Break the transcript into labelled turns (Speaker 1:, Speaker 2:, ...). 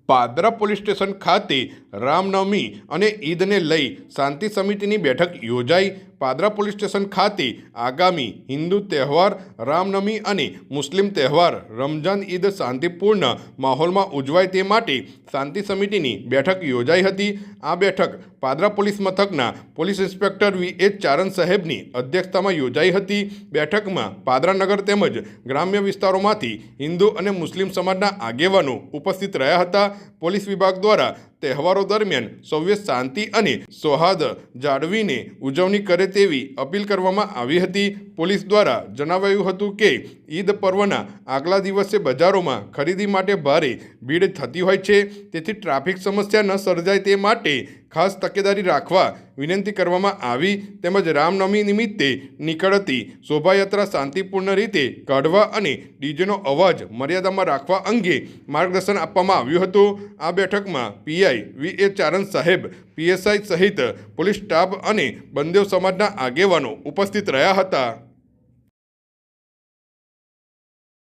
Speaker 1: Padra police station ખાતે રામનવમી અને ઈદને લઈ શાંતિ સમિતિની બેઠક યોજાઈ। પાદરા પોલીસ સ્ટેશન ખાતે આગામી હિન્દુ તહેવાર રામનવમી અને મુસ્લિમ તહેવાર રમઝાન ઈદ શાંતિપૂર્ણ માહોલમાં ઉજવાય તે માટે શાંતિ સમિતિની બેઠક યોજાઈ હતી। આ બેઠક પાદરા પોલીસ મથકના પોલીસ ઇન્સ્પેક્ટર વી.એચ. ચારણ સાહેબની અધ્યક્ષતામાં યોજાઈ હતી। બેઠકમાં પાદરા નગર તેમજ ગ્રામ્ય વિસ્તારોમાંથી હિન્દુ અને મુસ્લિમ સમાજના આગેવાનો ઉપસ્થિત રહ્યા હતા। પોલીસ વિભાગ દ્વારા તહેવારો દરમિયાન સૌએ શાંતિ અને સૌહાર્દ જાળવીને ઉજવણી કરે તેવી અપીલ કરવામાં આવી હતી। પોલીસ દ્વારા જણાવાયું હતું કે ઈદ પર્વના આગલા દિવસે બજારોમાં ખરીદી માટે ભારે ભીડ થતી હોય છે, તેથી ટ્રાફિક સમસ્યા ન સર્જાય તે માટે ખાસ તકેદારી રાખવા વિનંતી કરવામાં આવી। તેમજ રામનવમી નિમિત્તે નીકળતી શોભાયાત્રા શાંતિપૂર્ણ રીતે કાઢવા અને ડીજેનો અવાજ મર્યાદામાં રાખવા અંગે માર્ગદર્શન આપવામાં આવ્યું હતું। આ બેઠકમાં પીઆઈ વી.એચ. ચારણ સાહેબ, પીએસઆઈ સહિત પોલીસ સ્ટાફ અને બંદેવ સમાજના આગેવાનો ઉપસ્થિત રહ્યા હતા।